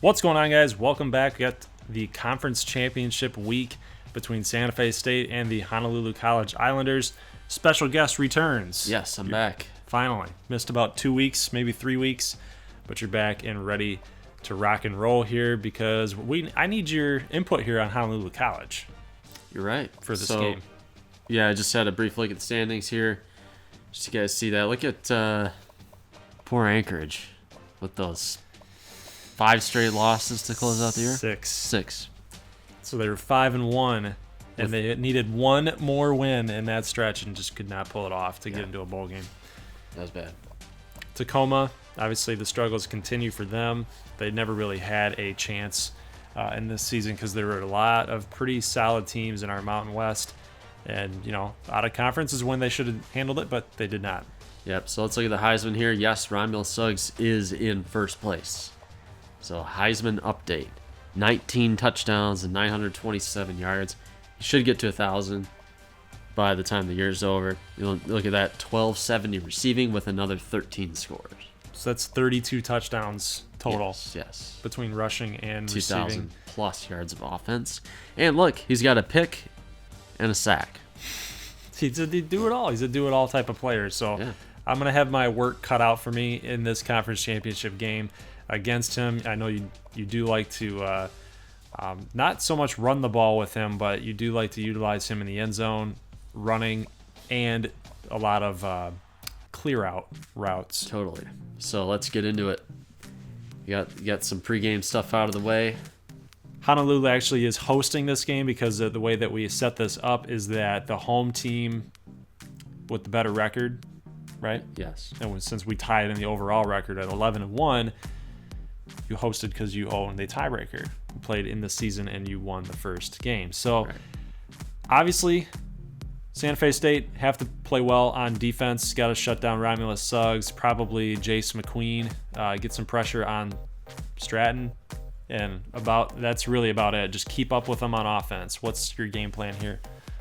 What's going on, guys? Welcome back. We got the conference championship week between Santa Fe State and the Honolulu College Islanders. Special guest returns. Yes, I'm back. Finally. Missed about 2 weeks, maybe 3 weeks, but you're back and ready to rock and roll here because I need your input here on Honolulu College. You're right. For this game. Yeah, I just had a brief look at the standings here. Just so you guys see that. Look at poor Anchorage with those 5 straight losses to close out the year. Six. So they were 5-1, and they needed one more win in that stretch and just could not pull it off to get into a bowl game. That was bad. Tacoma, obviously the struggles continue for them. They never really had a chance in this season because there were a lot of pretty solid teams in our Mountain West. And, out of conference is when they should have handled it, but they did not. Yep, so let's look at the Heisman here. Yes, Romulus Suggs is in first place. So Heisman update. 19 touchdowns and 927 yards. He should get to 1,000 by the time the year's over. You look at that, 1,270 receiving with another 13 scores. So that's 32 touchdowns total. Yes. Between rushing and 2,000 receiving. plus yards of offense. And look, he's got a pick and a sack. He's a do-it-all. He's a do-it-all type of player. So I'm going to have my work cut out for me in this conference championship game against him. I know you do like to not so much run the ball with him, but you do like to utilize him in the end zone, running, and a lot of clear-out routes. Totally. So let's get into it. You got some pregame stuff out of the way. Honolulu actually is hosting this game because the way that we set this up is that the home team with the better record, right? Yes. And since we tied in the overall record at 11-1, you hosted because you own the tiebreaker. You played in the season and you won the first game. So obviously, Santa Fe State have to play well on defense. Got to shut down Romulus Suggs, probably Jace McQueen, get some pressure on Stratton. And that's really about it. Just keep up with them on offense. What's your game plan here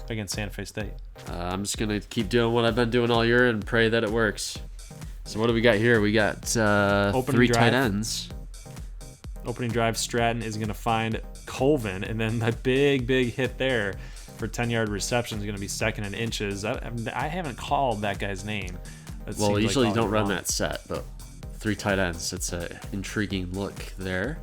against Santa Fe State? I'm just going to keep doing what I've been doing all year and pray that it works. So what do we got here? We got 3 tight ends. Opening drive, Stratton is going to find Colvin, and then the big hit there for 10-yard reception is going to be second and inches. I haven't called that guy's name. Well, usually you don't run that set, but 3 tight ends. It's an intriguing look there.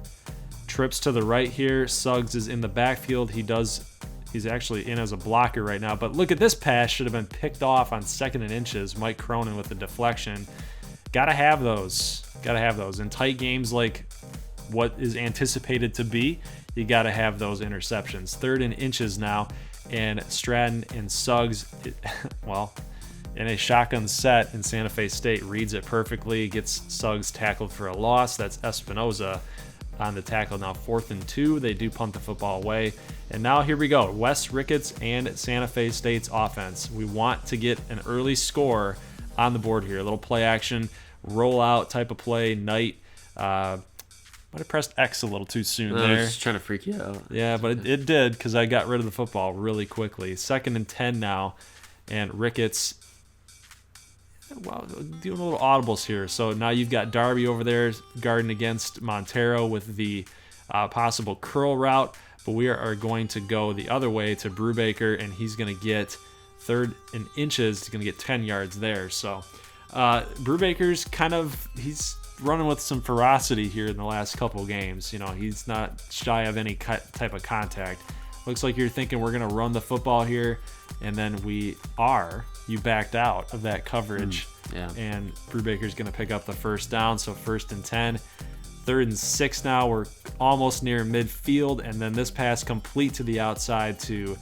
Trips to the right here. Suggs is in the backfield. He's actually in as a blocker right now. But look at this pass. Should have been picked off on second and inches. Mike Cronin with the deflection. Gotta have those. In tight games like what is anticipated to be, you gotta have those interceptions. Third and inches now. And Stratton and Suggs, in a shotgun set in Santa Fe State, reads it perfectly. Gets Suggs tackled for a loss. That's Espinoza on the tackle. Now 4th and 2, they do punt the football away. And now here we go. Wes Ricketts and Santa Fe State's offense. We want to get an early score on the board here. A little play action, roll out type of play. Knight might have pressed X a little too soon there. I was just trying to freak you out. Yeah, but it did because I got rid of the football really quickly. 2nd and 10 now, and Ricketts doing a little audibles here. So now you've got Darby over there guarding against Montero with the possible curl route, but we are going to go the other way to Brubaker, and he's going to get 3rd and inches. He's going to get 10 yards there. So Brubaker's he's running with some ferocity here in the last couple games. He's not shy of any type of contact. Looks like you're thinking we're going to run the football here, and then we are. You backed out of that coverage, and Brubaker's going to pick up the first down, so 1st and 10. 3rd and 6 now. We're almost near midfield, and then this pass complete to the outside to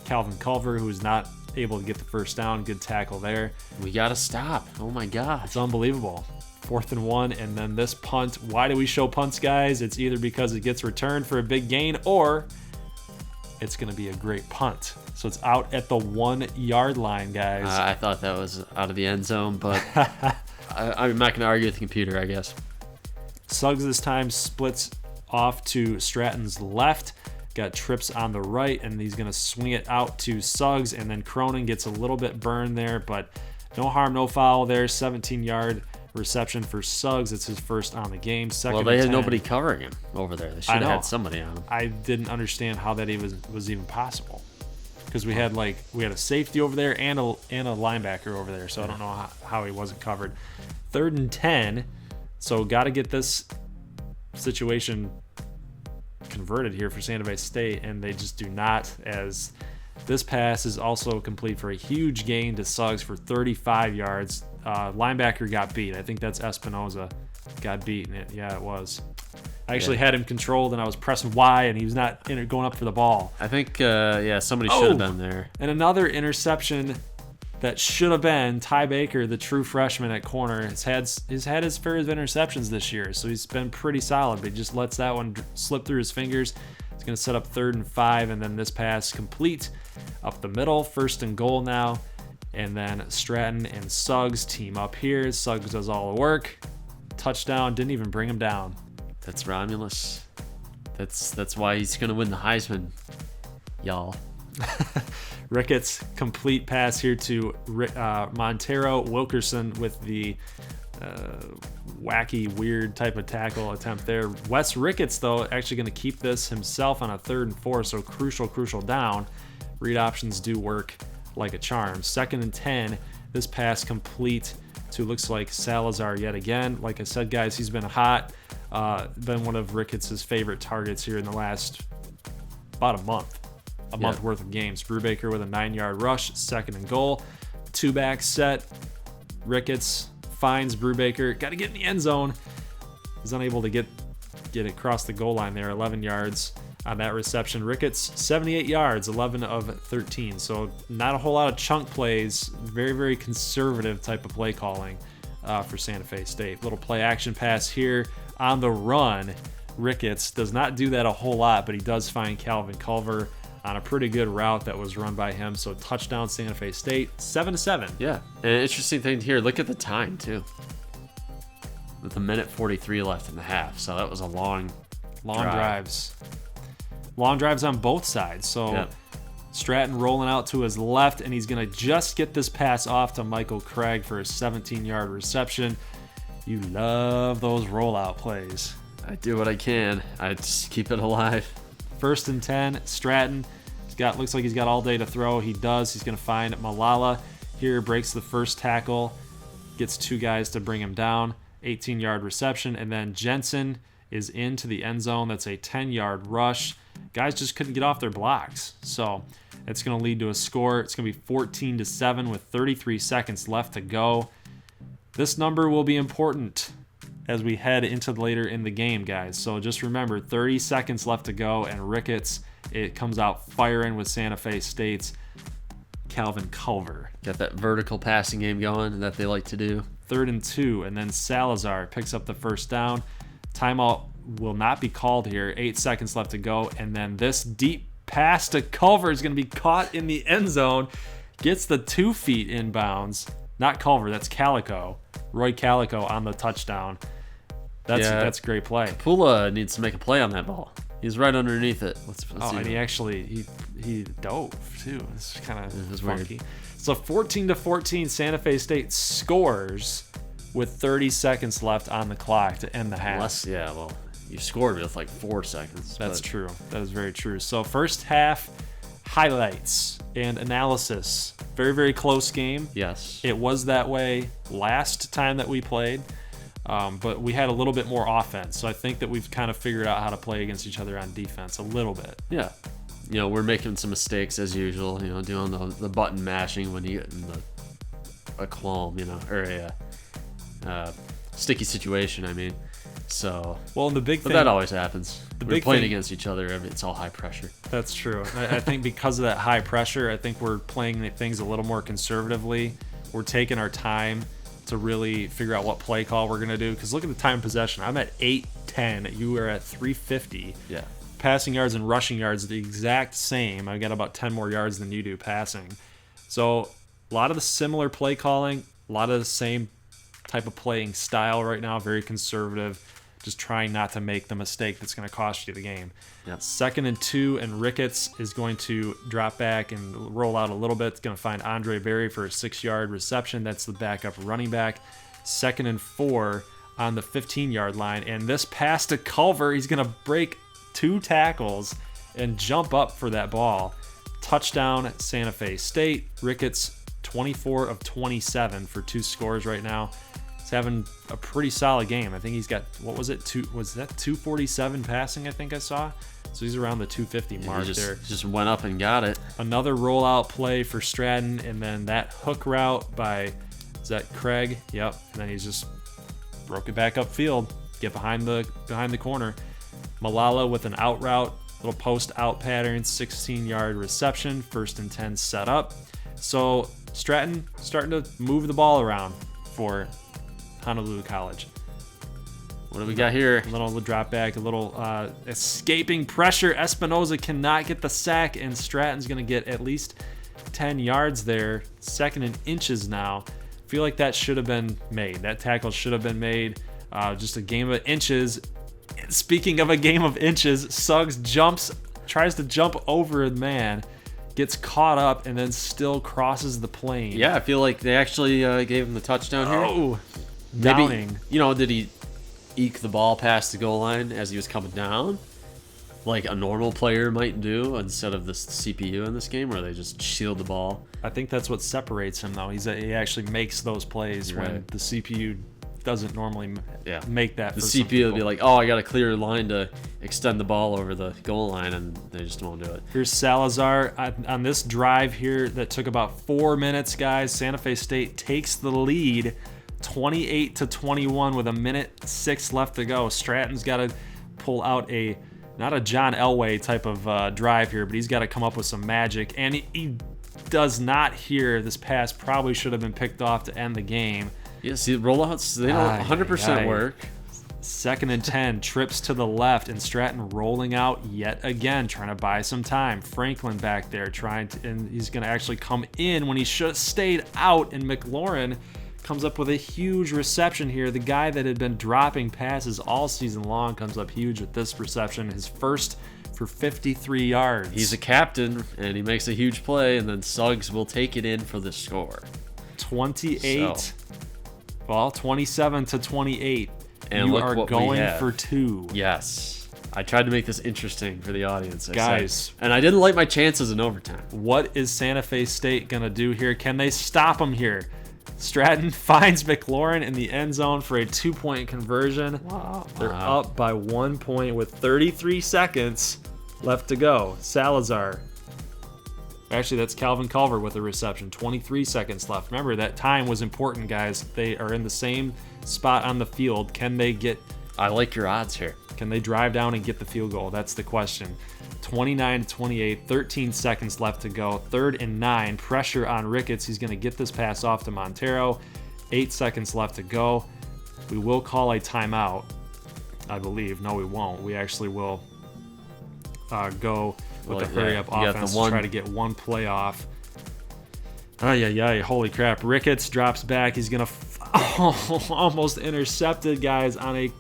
Calvin Culver, who's not able to get the first down. Good tackle there. We got to stop. Oh, my God. It's unbelievable. 4th and 1, and then this punt. Why do we show punts, guys? It's either because it gets returned for a big gain, or it's going to be a great punt. So it's out at the 1-yard line, guys. I thought that was out of the end zone, but I'm not going to argue with the computer, I guess. Suggs this time splits off to Stratton's left. Got Trips on the right, and he's going to swing it out to Suggs, and then Cronin gets a little bit burned there, but no harm, no foul there. 17-yard reception for Suggs. It's his first on the game. Second Well, they and had 10. nobody covering him over there. They should have know. had somebody on him. I didn't understand how that was even possible, because we had a safety over there and a linebacker over there, so I don't know how he wasn't covered. 3rd and 10, so got to get this situation converted here for Santa Fe State, and they just do not, as this pass is also complete for a huge gain to Suggs for 35 yards. Linebacker got beat. I think that's Espinoza got beaten. Yeah, it was. I actually had him controlled, and I was pressing Y, and he was not going up for the ball. I think, somebody should have been there. And another interception that should have been Ty Baker, the true freshman at corner. He's had his fair of interceptions this year, so he's been pretty solid, but he just lets that one slip through his fingers. It's going to set up 3rd and 5, and then this pass complete up the middle. 1st and goal now. And then Stratton and Suggs team up here. Suggs does all the work. Touchdown, didn't even bring him down. That's Romulus. That's why he's going to win the Heisman, y'all. Ricketts, complete pass here to Montero. Wilkerson with the wacky, weird type of tackle attempt there. Wes Ricketts, though, actually going to keep this himself on a 3rd and 4, so crucial down. Read options do work like a charm. 2nd and 10, this pass complete to, looks like, Salazar yet again. Like I said, guys, he's been hot. Been one of Ricketts' favorite targets here in the last about a month worth of games. Brubaker with a 9-yard rush, 2nd and goal. 2-back set. Ricketts finds Brubaker. Got to get in the end zone. He's unable to get it across the goal line there. 11 yards on that reception. Ricketts, 78 yards, 11 of 13. So not a whole lot of chunk plays. Very, very conservative type of play calling for Santa Fe State. Little play action pass here on the run. Ricketts does not do that a whole lot, but he does find Calvin Culver on a pretty good route that was run by him. So touchdown Santa Fe State, 7-7. Yeah, and an interesting thing here, look at the time too. With 1:43 left in the half, so that was a long drives. Long drives on both sides. So Yep. Stratton rolling out to his left, and he's going to just get this pass off to Michael Craig for a 17-yard reception. You love those rollout plays. I do what I can. I just keep it alive. 1st and 10, Stratton. Looks like he's got all day to throw. He does. He's going to find Malala here, breaks the first tackle, gets 2 guys to bring him down. 18-yard reception, and then Jensen is into the end zone. That's a 10-yard rush. Guys just couldn't get off their blocks. So it's going to lead to a score. It's going to be 14-7 with 33 seconds left to go. This number will be important as we head into later in the game, guys. So just remember, 30 seconds left to go, and Ricketts, it comes out firing with Santa Fe State's Calvin Culver. Got that vertical passing game going that they like to do. 3rd and 2, and then Salazar picks up the first down. Timeout will not be called here. 8 seconds left to go, and then this deep pass to Culver is going to be caught in the end zone. Gets the 2 feet inbounds. Not Culver, that's Calico. Roy Calico on the touchdown. That's a great play. Pula needs to make a play on that ball. He's right underneath it. Let's see and he actually he dove too. It's kind of funky. Weird. So 14-14, Santa Fe State scores with 30 seconds left on the clock to end the half. You scored with like 4 seconds. That's true. That is very true. So first half highlights and analysis. Very, very close game. Yes. It was that way last time that we played, but we had a little bit more offense. So I think that we've kind of figured out how to play against each other on defense a little bit. Yeah. We're making some mistakes as usual, doing the button mashing when you get in a qualm, or a sticky situation, I mean. So, the big thing, that always happens. We're playing against each other. It's all high pressure. That's true. I think because of that high pressure, I think we're playing things a little more conservatively. We're taking our time to really figure out what play call we're going to do. Because look at the time of possession. I'm at 8:10. You are at 350. Yeah. Passing yards and rushing yards are the exact same. I got about 10 more yards than you do passing. So a lot of the similar play calling, a lot of the same type of playing style right now. Very conservative. Just trying not to make the mistake that's going to cost you the game. Yep. 2nd and 2, and Ricketts is going to drop back and roll out a little bit. It's going to find Andre Berry for a 6-yard reception. That's the backup running back. 2nd and 4 on the 15-yard line. And this pass to Culver, he's going to break 2 tackles and jump up for that ball. Touchdown, Santa Fe State. Ricketts, 24 of 27 for 2 scores right now. He's having a pretty solid game. I think he's got, was that 247 passing, I think I saw? So he's around the 250 mark there. Just went up and got it. Another rollout play for Stratton, and then that hook route by, is that Craig? Yep. And then he's just broke it back upfield, get behind the corner. Malala with an out route, little post out pattern, 16-yard reception, 1st and 10 set up. So Stratton starting to move the ball around for Honolulu College. What do we got here? A little drop back, a little escaping pressure. Espinoza cannot get the sack, and Stratton's going to get at least 10 yards there. 2nd and inches now. Feel like that should have been made. That tackle should have been made. Just a game of inches. Speaking of a game of inches, Suggs tries to jump over a man, gets caught up, and then still crosses the plane. Yeah, I feel like they actually gave him the touchdown here. Oh, Downing. Did he eke the ball past the goal line as he was coming down, like a normal player might do, instead of the CPU in this game where they just shield the ball? I think that's what separates him, though. He actually makes those plays when the CPU doesn't normally make that. The CPU will be like, oh, I got a clear line to extend the ball over the goal line, and they just won't do it. Here's Salazar on this drive here that took about 4 minutes, guys. Santa Fe State takes the lead 28-21 with 1:06 left to go. Stratton's got to pull out not a John Elway type of drive here, but he's got to come up with some magic. And he does not here. This pass probably should have been picked off to end the game. Yeah, see, rollouts, they don't 100% work. 2nd and 10, trips to the left, and Stratton rolling out yet again, trying to buy some time. Franklin back there and he's going to actually come in when he should have stayed out, and McLaurin comes up with a huge reception here. The guy that had been dropping passes all season long comes up huge with this reception, his first for 53 yards. He's a captain, and he makes a huge play, and then Suggs will take it in for the score. 27-28. And you look are what going we have. for 2. Yes. I tried to make this interesting for the audience, guys. And I didn't like my chances in overtime. What is Santa Fe State going to do here? Can they stop him here? Stratton finds McLaurin in the end zone for a 2-point conversion. Wow. They're up by 1 point with 33 seconds left to go. Salazar. Actually, that's Calvin Culver with a reception. 23 seconds left. Remember, that time was important, guys. They are in the same spot on the field. Can they get... I like your odds here. Can they drive down and get the field goal? That's the question. 29-28, 13 seconds left to go. 3rd and 9, pressure on Ricketts. He's going to get this pass off to Montero. 8 seconds left to go. We will call a timeout, I believe. No, we won't. We actually will go with the hurry-up offense to try to get one play off. Holy crap. Ricketts drops back. He's going to almost intercepted, guys, on a...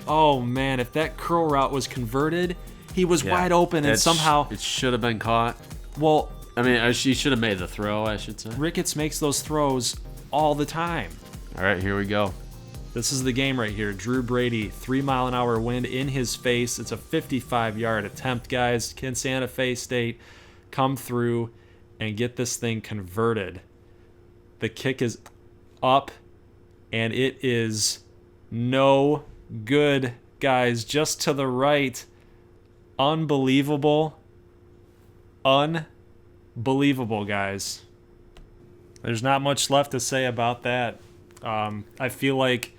Oh, man, if that curl route was converted, he was wide open, and somehow... It should have been caught. Well... I mean, she should have made the throw, I should say. Ricketts makes those throws all the time. All right, here we go. This is the game right here. Drew Brady, 3-mile-an-hour wind in his face. It's a 55-yard attempt, guys. Can Santa Fe State come through and get this thing converted? The kick is up, and it is no good, guys. Just to the right. Unbelievable. Unbelievable, guys. There's not much left to say about that. I feel like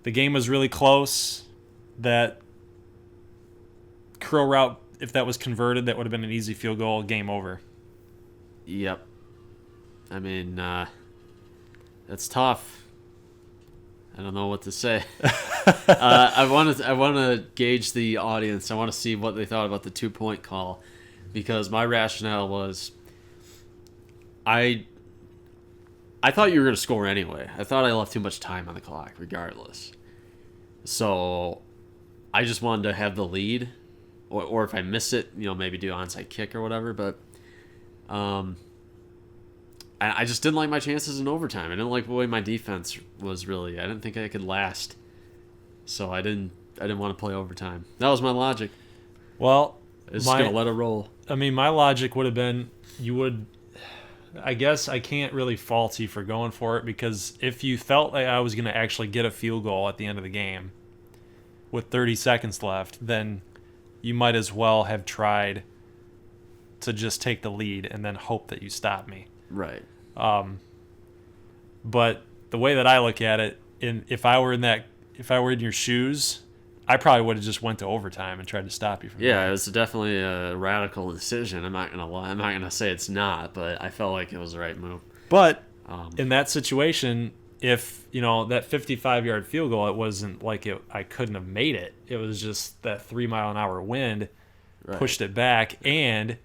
the game was really close. That curl route, if that was converted, that would have been an easy field goal. Game over. Yep. I mean, that's tough. I don't know what to say. I want to gauge the audience. I want to see what they thought about the 2-point call, because my rationale was, I thought you were going to score anyway. I thought I left too much time on the clock, regardless. So I just wanted to have the lead, or if I miss it, maybe do onside kick or whatever. But I just didn't like my chances in overtime. I didn't like the way my defense was really. I didn't think I could last. So I didn't want to play overtime. That was my logic. Well, It's just going to let it roll. I mean, my logic would have been I guess I can't really fault you for going for it, because if you felt like I was going to actually get a field goal at the end of the game with 30 seconds left, then you might as well have tried to just take the lead and then hope that you stop me. Right. But the way that I look at it, if I were in your shoes, I probably would have just went to overtime and tried to stop you from Yeah, it was definitely a radical decision. I'm not gonna lie. I'm not gonna say it's not, but I felt like it was the right move. But in that situation, if that 55-yard field goal, it wasn't like I couldn't have made it. It was just that 3-mile-an-hour wind pushed it back, and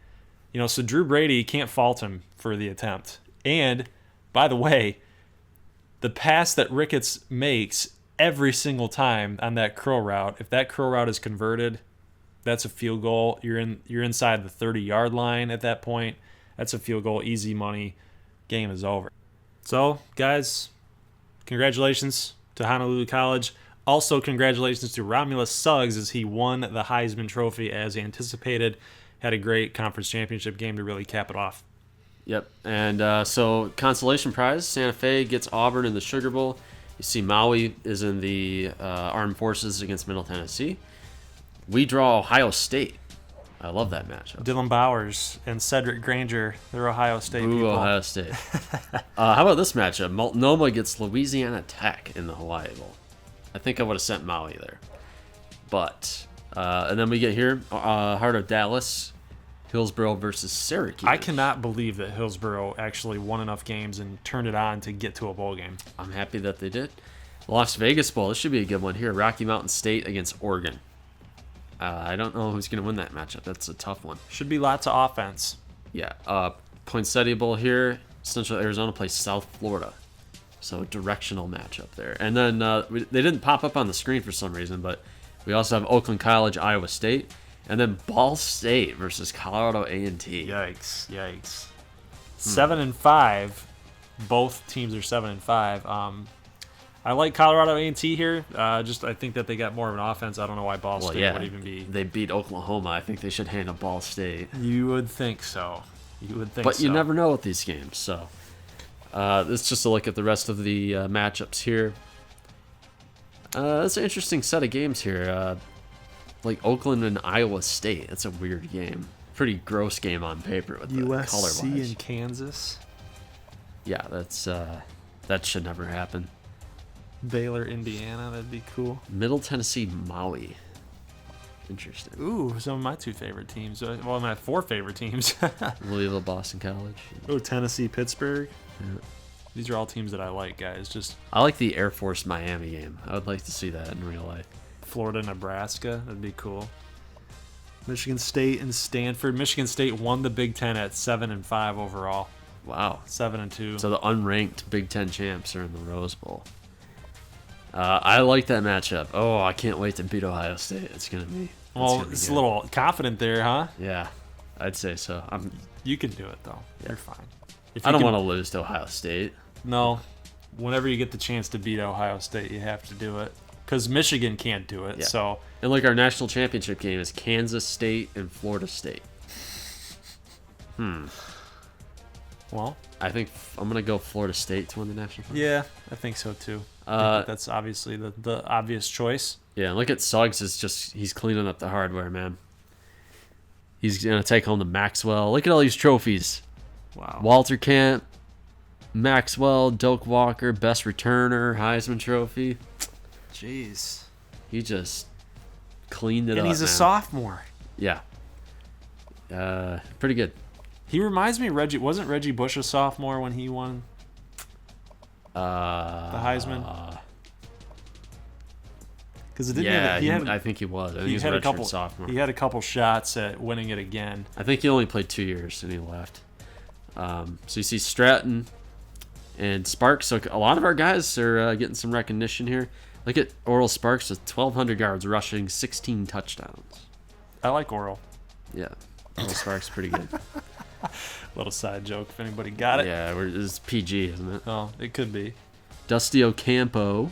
so Drew Brady, can't fault him for the attempt. And by the way, the pass that Ricketts makes every single time on that curl route, if that curl route is converted, that's a field goal. You're inside the 30-yard line at that point. That's a field goal, easy money. Game is over. So, guys, congratulations to Honolulu College. Also, congratulations to Romulus Suggs as he won the Heisman Trophy as anticipated. Had a great conference championship game to really cap it off. Yep. And so consolation prize, Santa Fe gets Auburn in the Sugar Bowl. You see Maui is in the Armed Forces against Middle Tennessee. We draw Ohio State. I love that matchup. Dylan Bowers and Cedric Granger, they're Ohio State Ooh, people. Ohio State. How about this matchup? Multnomah gets Louisiana Tech in the Hawaii Bowl. I think I would have sent Maui there. But, and then we get here, Heart of Dallas, Hillsborough versus Syracuse. I cannot believe that Hillsborough actually won enough games and turned it on to get to a bowl game. I'm happy that they did. Las Vegas Bowl, this should be a good one here. Rocky Mountain State against Oregon. I don't know who's going to win that matchup. That's a tough one. Should be lots of offense. Yeah. Poinsettia Bowl here. Central Arizona plays South Florida. So directional matchup there. And then they didn't pop up on the screen for some reason, but we also have Oakland College, Iowa State. And then Ball State versus Colorado A&T. Yikes. 7-5. Both teams are 7-5. I like Colorado A&T here. I think that they got more of an offense. I don't know why Ball State would even be. They beat Oklahoma. I think they should handle Ball State. You would think so. But you never know with these games. So let's just look at the rest of the matchups here. It's an interesting set of games here. Like Oakland and Iowa State. That's a weird game. Pretty gross game on paper with the color-wise. USC and Kansas. Yeah, that should never happen. Baylor, Indiana. That'd be cool. Middle Tennessee, Maui. Interesting. Ooh, some of my two favorite teams. Well, my four favorite teams. Louisville, Boston College. Oh, Tennessee, Pittsburgh. Yeah. These are all teams that I like, guys. I like the Air Force Miami game. I would like to see that in real life. Florida, Nebraska. That'd be cool. Michigan State and Stanford. Michigan State won the Big Ten at 7-5 overall. Wow. 7-2. So the unranked Big Ten champs are in the Rose Bowl. I like that matchup. Oh, I can't wait to beat Ohio State. It's gonna be. It's a little confident there, huh? Yeah, I'd say so. You can do it though. Yeah. You're fine. I don't want to lose to Ohio State. No. Whenever you get the chance to beat Ohio State, you have to do it. Because Michigan can't do it. Yeah. And like our national championship game is Kansas State and Florida State. Well, I think I'm gonna go Florida State to win the national championship. Yeah, I think so too. That's obviously the obvious choice. Yeah, and look at Suggs he's cleaning up the hardware, man. He's gonna take home the Maxwell. Look at all these trophies. Wow. Walter Camp, Maxwell, Doak Walker, best returner, Heisman Trophy. Jeez. He just cleaned it up. And he's a sophomore. Yeah. Pretty good. He reminds me of wasn't Reggie Bush a sophomore when he won the Heisman? Because I think he was. I think he was a redshirt sophomore. He had a couple shots at winning it again. I think he only played 2 years and he left. So you see Stratton and Sparks. So a lot of our guys are getting some recognition here. Look at Oral Sparks with 1,200 yards rushing, 16 touchdowns. I like Oral. Yeah. Oral Sparks pretty good. Little side joke if anybody got it. Yeah, it's PG, isn't it? Oh, it could be. Dusty Ocampo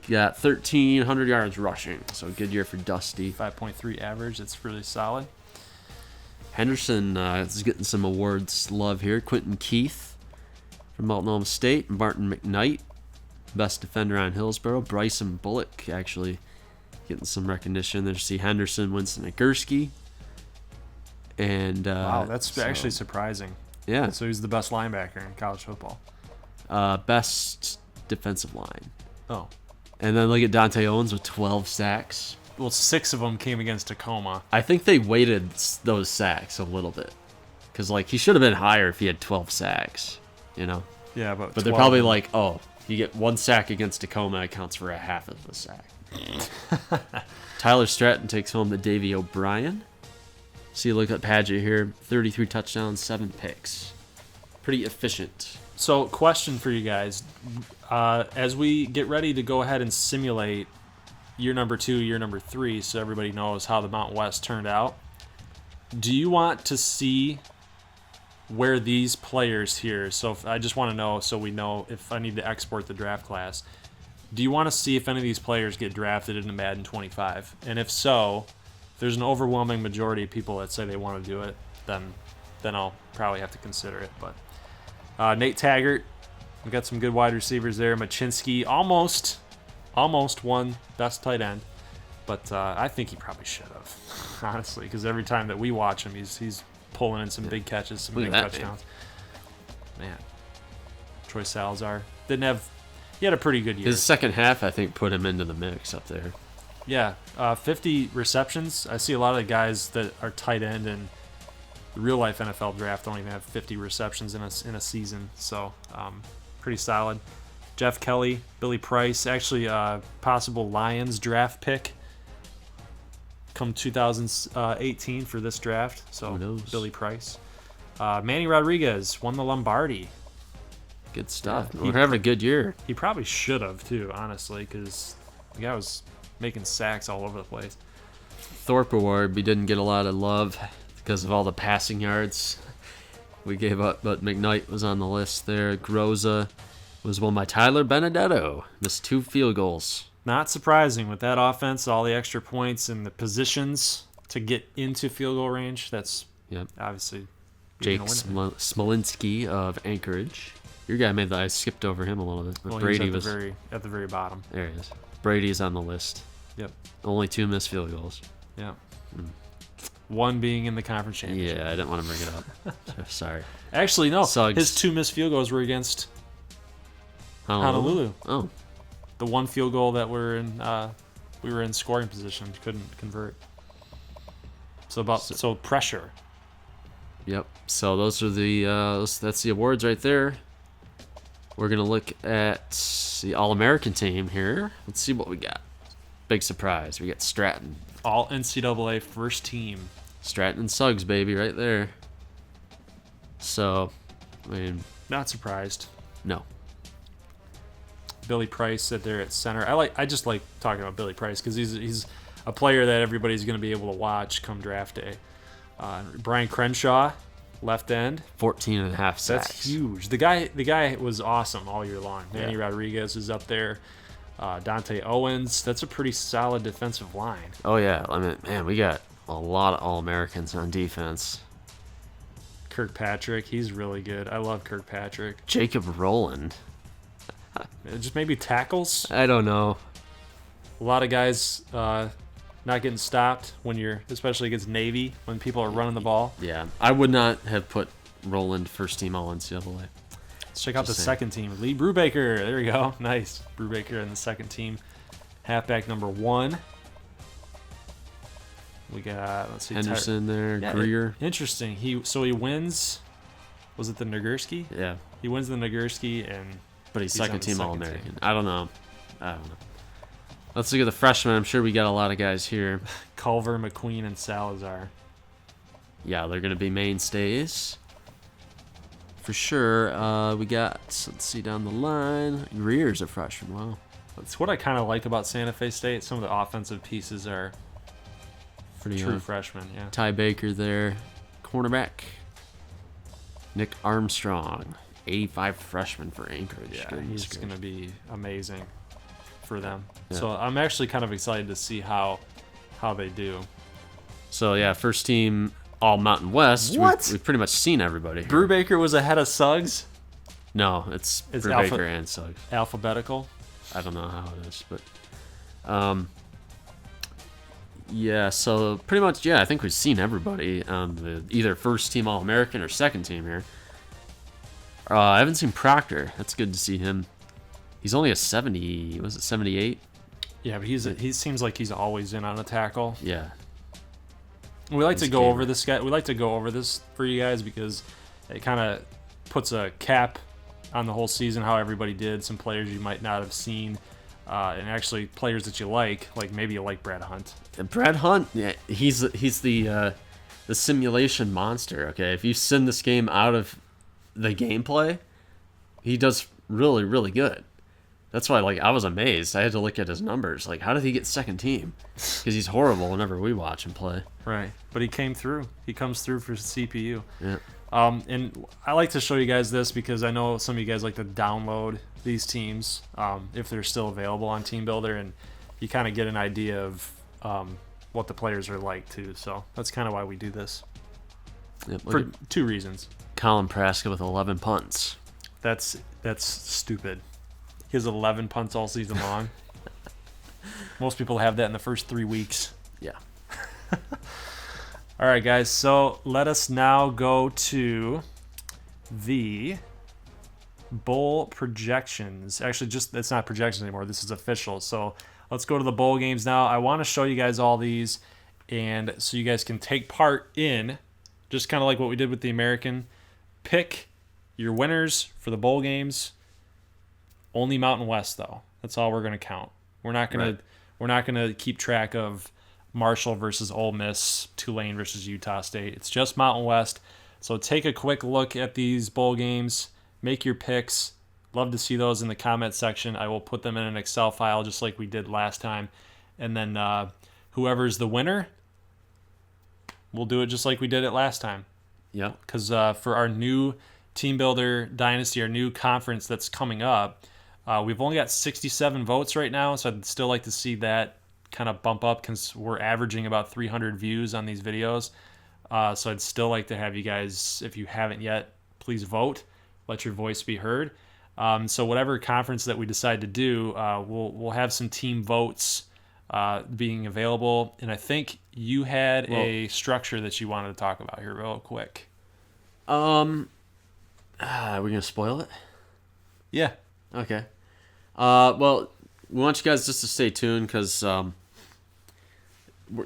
got 1,300 yards rushing, so a good year for Dusty. 5.3 average. That's really solid. Henderson is getting some awards love here. Quentin Keith from Multnomah State. Martin McKnight, best defender on Hillsborough. Bryson Bullock actually getting some recognition. There's C. Henderson, Winston Nagurski. And wow, that's actually surprising. Yeah. So he's the best linebacker in college football. Best defensive line. Oh. And then look at Dante Owens with 12 sacks. Well, 6 of them came against Tacoma. I think they weighted those sacks a little bit. Because, like, he should have been higher if he had 12 sacks, you know? Yeah, but they're probably like, oh, you get 1 sack against Tacoma, it counts for a half of the sack. Tyler Stratton takes home the Davey O'Brien. See, look at Padgett here. 33 touchdowns, 7 picks. Pretty efficient. So, question for you guys. As we get ready to go ahead and simulate year number 2, year number 3, so everybody knows how the Mountain West turned out, do you want to see where these players here, so I just want to know so we know if I need to export the draft class, do you want to see if any of these players get drafted into Madden 25? And if so, if there's an overwhelming majority of people that say they want to do it, then I'll probably have to consider it. But Nate Taggart, we got some good wide receivers there. Machinsky almost won best tight end, but I think he probably should have, honestly, because every time that we watch him, he's pulling in some big catches, some big touchdowns. Man, Troy Salazar he had a pretty good year. His second half, I think, put him into the mix up there. Yeah, 50 receptions. I see a lot of the guys that are tight end in the real life NFL draft don't even have 50 receptions in a season, so pretty solid. Jeff Kelly, Billy Price, actually possible Lions draft pick come 2018 for this draft. So who knows? Billy Price. Manny Rodriguez won the Lombardi. Good stuff. Yeah, We're having a good year. He probably should have too, honestly, because the guy was making sacks all over the place. Thorpe Award, we didn't get a lot of love because of all the passing yards we gave up, but McKnight was on the list there. Groza was won by Tyler Benedetto. Missed 2 field goals. Not surprising with that offense, all the extra points and the positions to get into field goal range. That's obviously Jake Smolinski of Anchorage. Your guy made that. I skipped over him a little bit. But Brady was at the very bottom. There he is. Brady's on the list. Yep. Only 2 missed field goals. Yeah. One being in the conference championship. Yeah, I didn't want to bring it up. Sorry. Actually, no. Suggs. His 2 missed field goals were against Honolulu. Oh. The 1 field goal that we were in scoring position, couldn't convert. So pressure. Yep. So those are that's the awards right there. We're gonna look at the All-American team here. Let's see what we got. Big surprise. We got Stratton. All NCAA first team. Stratton and Suggs, baby, right there. So, I mean, not surprised. No. Billy Price sit there at center. I just like talking about Billy Price because he's a player that everybody's going to be able to watch come draft day. Brian Crenshaw, left end, 14.5 sacks. That's huge. The guy was awesome all year long. Manny Rodriguez is up there. Dante Owens. That's a pretty solid defensive line. Oh yeah, I mean, man, we got a lot of All-Americans on defense. Kirkpatrick, he's really good. I love Kirkpatrick. Jacob Rowland. Just maybe tackles. I don't know. A lot of guys not getting stopped especially against Navy, when people are running the ball. Yeah, I would not have put Rowland first team all NCAA. Let's check out the second team. Lee Brubaker. There we go. Nice. Brubaker in the second team. Halfback number 1. We got, let's see, Henderson there, Greer. Interesting. He wins. Was it the Nagurski? Yeah. He wins the Nagurski, but he's second team All-American. I don't know. Let's look at the freshmen. I'm sure we got a lot of guys here. Culver, McQueen, and Salazar. Yeah, they're going to be mainstays. For sure. We got, let's see down the line. Greer's a freshman. Wow. That's what I kind of like about Santa Fe State. Some of the offensive pieces are pretty true freshmen. Yeah. Ty Baker there. Cornerback. Nick Armstrong, 85 freshman for Anchorage. Yeah, he's going to be amazing for them. Yeah. So I'm actually kind of excited to see how they do. So yeah, first team all Mountain West. What? We've pretty much seen everybody here. Brubaker was ahead of Suggs. No, it's It's Brubaker and Suggs. Alphabetical. I don't know how it is, but yeah. So pretty much, yeah. I think we've seen everybody on the either first team All American or second team here. I haven't seen Proctor. That's good to see him. He's only a 70. Was it 78? Yeah, but he seems like he's always in on a tackle. Yeah. We like to He's go gamer. over this guy. We like to go over this for you guys because it kind of puts a cap on the whole season, how everybody did. Some players you might not have seen, and actually players that you like maybe you like Brad Hunt. And Brad Hunt, yeah, he's the simulation monster. Okay, if you send this game out of the gameplay, he does really, really good. That's why, I was amazed. I had to look at his numbers. How did he get second team? Because he's horrible whenever we watch him play. Right, but he came through. He comes through for CPU. Yeah. And I like to show you guys this because I know some of you guys like to download these teams if they're still available on Teambuilder, and you kind of get an idea of what the players are like too. So that's kind of why we do this. Yep, For 2 reasons. Colin Praska with 11 punts. That's stupid. He has 11 punts all season long. Most people have that in the first 3 weeks. Yeah. All right, guys. So let us now go to the bowl projections. Actually, it's not projections anymore. This is official. So let's go to the bowl games now. I want to show you guys all these, and so you guys can take part in, just kind of like what we did with the American. Pick your winners for the bowl games. Only Mountain West though. That's all we're going to count. We're not going to keep track of Marshall versus Ole Miss, Tulane versus Utah State. It's just Mountain West. So take a quick look at these bowl games. Make your picks. Love to see those in the comment section. I will put them in an Excel file just like we did last time. And then whoever's the winner, we'll do it just like we did it last time. Yeah. Because for our new Teambuilder Dynasty, our new conference that's coming up, we've only got 67 votes right now, so I'd still like to see that kind of bump up because we're averaging about 300 views on these videos. So I'd still like to have you guys, if you haven't yet, please vote. Let your voice be heard. So whatever conference that we decide to do, we'll have some team votes being available. And I think you had a structure that you wanted to talk about here real quick. Are we gonna spoil it? Yeah. Okay. Well, we want you guys just to stay tuned because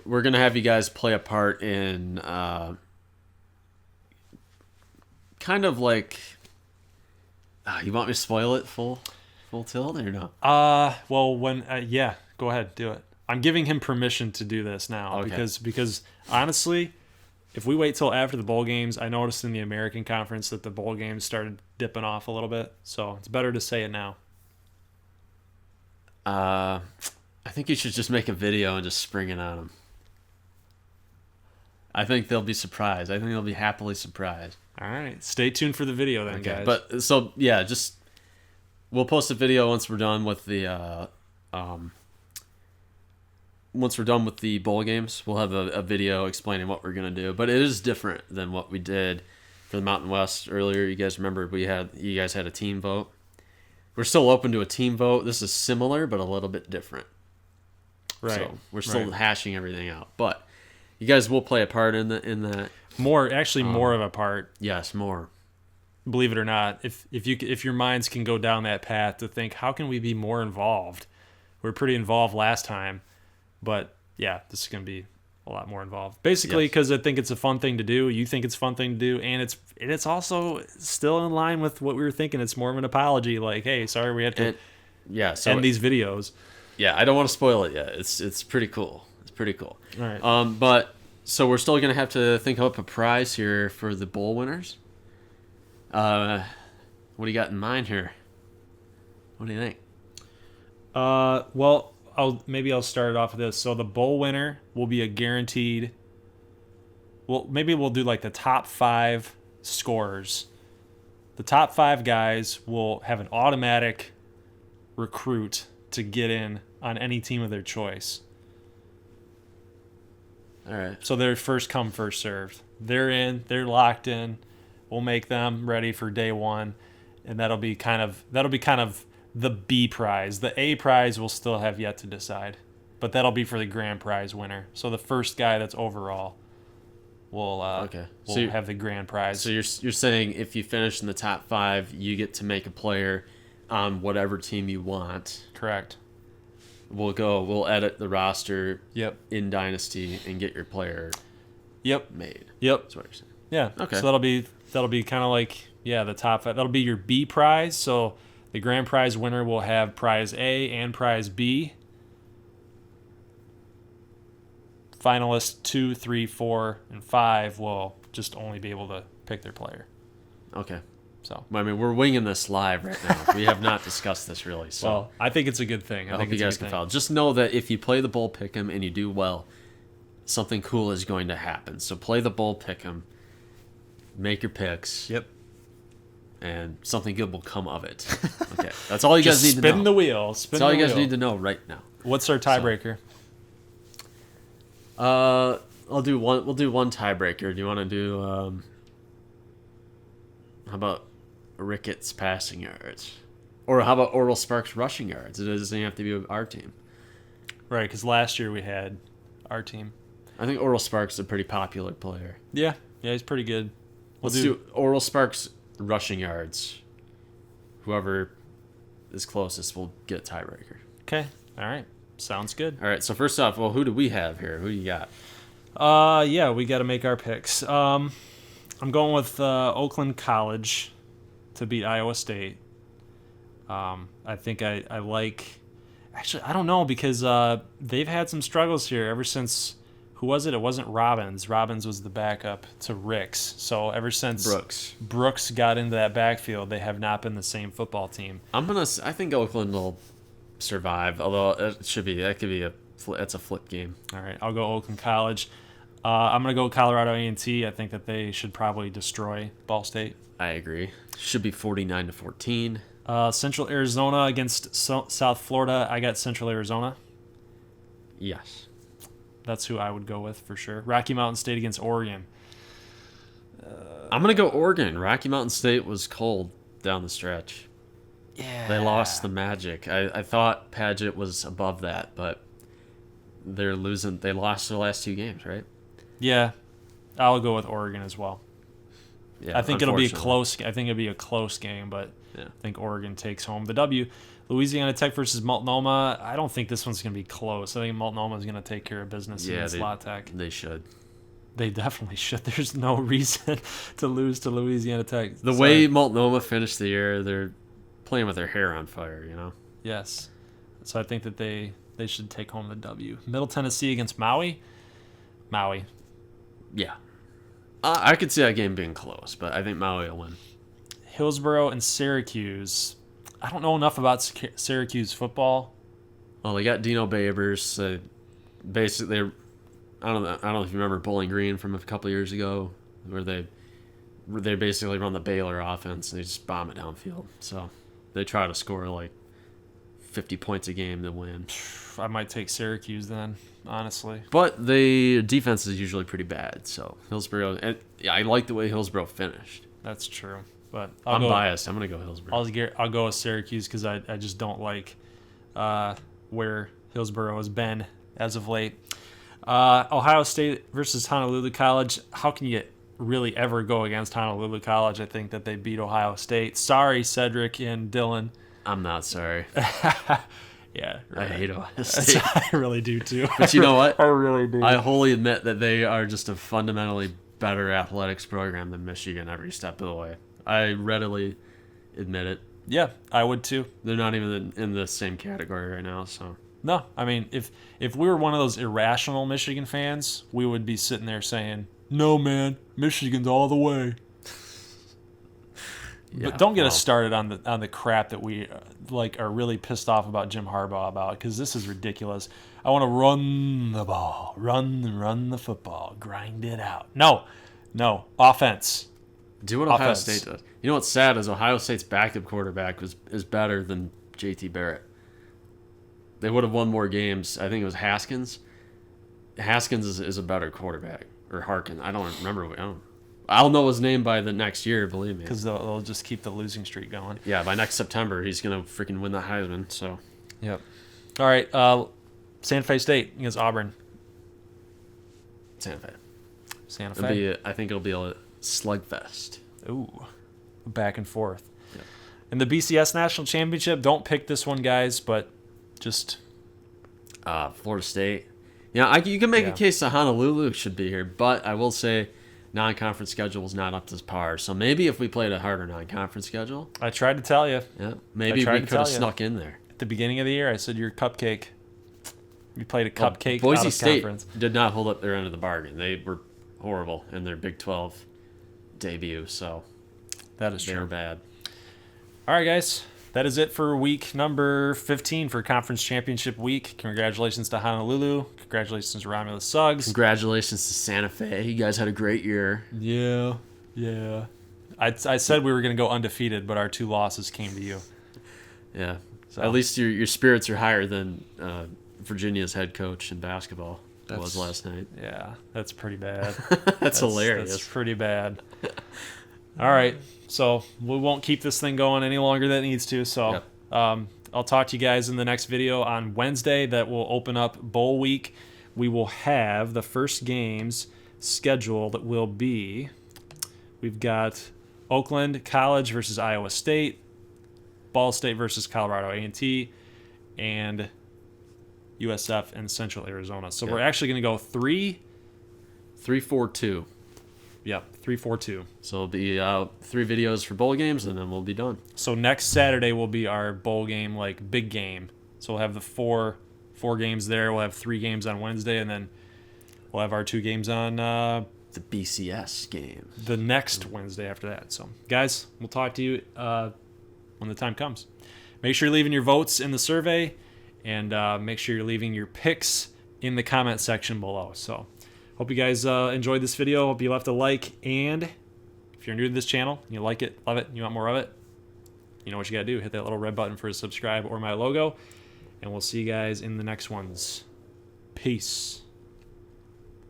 we're gonna have you guys play a part in kind of like. You want me to spoil it full tilt or no? Well, when yeah, go ahead, do it. I'm giving him permission to do this now because honestly, if we wait till after the bowl games, I noticed in the American Conference that the bowl games started dipping off a little bit. So it's better to say it now. I think you should just make a video and just spring it on them. I think they'll be surprised. I think they'll be happily surprised. All right. Stay tuned for the video then, guys. But so yeah, just we'll post a video once we're done with the bowl games. We'll have a video explaining what we're gonna do. But it is different than what we did for the Mountain West earlier. You guys remember you guys had a team vote. We're still open to a team vote. This is similar but a little bit different. Right. So we're still hashing everything out. But you guys will play a part in that. More of a part. Yes, more. Believe it or not, if your minds can go down that path to think, how can we be more involved? We were pretty involved last time, but yeah, this is going to be a lot more involved. Basically, because I think it's a fun thing to do. You think it's a fun thing to do, and it's also still in line with what we were thinking. It's more of an apology, like, hey, sorry, we have to end these videos. Yeah, I don't want to spoil it yet. It's pretty cool. It's pretty cool. All right. But so we're still gonna have to think up a prize here for the bowl winners. What do you got in mind here? What do you think? Well, I'll start it off with this. So the bowl winner will be a guaranteed. Well, maybe we'll do like the top 5 scorers the top 5 guys will have an automatic recruit to get in on any team of their choice. All right. So they're first come, first served. They're in. They're locked in. We'll make them ready for day one, and that'll be kind of the B prize. The A prize we'll still have yet to decide, but that'll be for the grand prize winner. So the first guy that's overall will have the grand prize. So you're saying if you finish in the top 5, you get to make a player on whatever team you want. Correct. We'll edit the roster. Yep. In Dynasty and get your player. Yep. Made. Yep. That's what you're saying. Yeah. Okay. So that'll be kind of like the top 5. That'll be your B prize. So the grand prize winner will have prize A and prize B. Finalists 2, 3, 4, and 5 will just only be able to pick their player. Okay. So I mean, we're winging this live right now. We have not discussed this really. So well, I think it's a good thing. I hope you guys can follow. Just know that if you play the bull pick'em and you do well, something cool is going to happen. So play the bull pick'em, make your picks. Yep. And something good will come of it. Okay, that's all you guys need to know. Spin the wheel. That's all you guys need to know right now. What's our tiebreaker? I'll do one. We'll do one tiebreaker. Do you want to do? How about Ricketts passing yards, or how about Oral Sparks rushing yards? It doesn't have to be our team. Right, because last year we had our team. I think Oral Sparks is a pretty popular player. Yeah, he's pretty good. Let's do Oral Sparks rushing yards. Whoever is closest will get a tiebreaker. Okay. All right. Sounds good. All right. So first off, well, who do we have here? Who do you got? Yeah, we got to make our picks. I'm going with Oakland College to beat Iowa State. I think I like. Actually, I don't know because they've had some struggles here ever since. Who was it? It wasn't Robbins. Robbins was the backup to Ricks. So ever since Brooks got into that backfield, they have not been the same football team. I think Oakland will survive. Although that's a flip game. All right, I'll go Oakland College. I'm gonna go Colorado A&T. I think that they should probably destroy Ball State. I agree. Should be 49-14. Central Arizona against South Florida. I got Central Arizona. Yes. That's who I would go with for sure. Rocky Mountain State against Oregon. I'm going to go Oregon. Rocky Mountain State was cold down the stretch. Yeah. They lost the magic. I thought Padgett was above that, but they're losing. They lost their last 2 games, right? Yeah. I'll go with Oregon as well. Yeah, I think it'll be close. I think it'll be a close game, but yeah. I think Oregon takes home the W. Louisiana Tech versus Multnomah. I don't think this one's going to be close. I think Multnomah is going to take care of business against La Tech. They should. They definitely should. There's no reason to lose to Louisiana Tech. The way Multnomah finished the year, they're playing with their hair on fire, you know? Yes. So I think that they should take home the W. Middle Tennessee against Maui. Maui. Yeah. I could see that game being close, but I think Maui will win. Hillsborough and Syracuse. I don't know enough about Syracuse football. Well, they got Dino Babers. Basically, I don't know if you remember Bowling Green from a couple years ago, where they basically run the Baylor offense. They just bomb it downfield. So they try to score like 50 points a game to win. I might take Syracuse then, honestly. But the defense is usually pretty bad. So Hillsborough, and I like the way Hillsborough finished. That's true. But I'm biased. I'm going to go Hillsborough. I'll go with Syracuse because I just don't like where Hillsborough has been as of late. Ohio State versus Honolulu College. How can you really ever go against Honolulu College? I think that they beat Ohio State. Sorry, Cedric and Dylan. I'm not sorry. Yeah. Right. I hate Ohio State. I really do too. But you know what? I really do. I wholly admit that they are just a fundamentally better athletics program than Michigan every step of the way. I readily admit it. Yeah, I would too. They're not even in the same category right now, so. No, I mean, if we were one of those irrational Michigan fans, we would be sitting there saying, "No, man, Michigan's all the way." Yeah, but don't get us started on the crap that we are really pissed off about Jim Harbaugh about, because this is ridiculous. I want to run the ball, run the football, grind it out. No, offense. Do what Ohio offense. State does. You know what's sad is Ohio State's backup quarterback is better than JT Barrett. They would have won more games. I think it was Haskins. Haskins is a better quarterback. Or Harkin. I don't remember. I'll know his name by the next year, believe me. Because they'll just keep the losing streak going. Yeah, by next September, he's going to freaking win the Heisman. So, Yep. All right. Santa Fe State against Auburn. Santa Fe. Santa Fe. I think it'll be a slugfest. Ooh. Back and forth. Yep. In the BCS National Championship, don't pick this one, guys, but just... Florida State. Yeah, you can make Yeah. a case that Honolulu should be here, but I will say non-conference schedule was not up to par. So maybe if we played a harder non-conference schedule, I tried to tell you. yeah, maybe we tried to could have tell you. snuck in there. At the beginning of the year, I said you're a cupcake. You played a cupcake Boise out of State conference. did not hold up their end of the bargain. They were horrible in their Big 12 debut, so That is they were true. bad. All right, guys. That is it for week number 15 for Conference Championship week. Congratulations to Honolulu. Congratulations to Romulus Suggs. Congratulations to Santa Fe. You guys had a great year. Yeah. I said we were going to go undefeated, but our 2 losses came to you. Yeah. So- At least your spirits are higher than Virginia's head coach in basketball was last night. Yeah, that's pretty bad. That's hilarious. That's pretty bad. All right, so we won't keep this thing going any longer than it needs to. So Yep. I'll talk to you guys in the next video on Wednesday. That will open up bowl week. We will have the first games scheduled. Will be, we've got Oakland College versus Iowa State, Ball State versus Colorado A&T, and USF and Central Arizona. So Yep. we're actually going to go 3-4-2. 3-4-2. So it'll be 3 videos for bowl games, and then we'll be done. So next Saturday will be our bowl game, like big game. So we'll have the four games there. We'll have 3 games on Wednesday, and then we'll have our 2 games on The BCS game. the next Wednesday after that. So guys, we'll talk to you when the time comes. Make sure you're leaving your votes in the survey, and make sure you're leaving your picks in the comment section below. So hope you guys enjoyed this video. Hope you left a like, and if you're new to this channel, you like it, love it, you want more of it, you know what you gotta do. Hit that little red button for subscribe or my logo, and we'll see you guys in the next ones. Peace.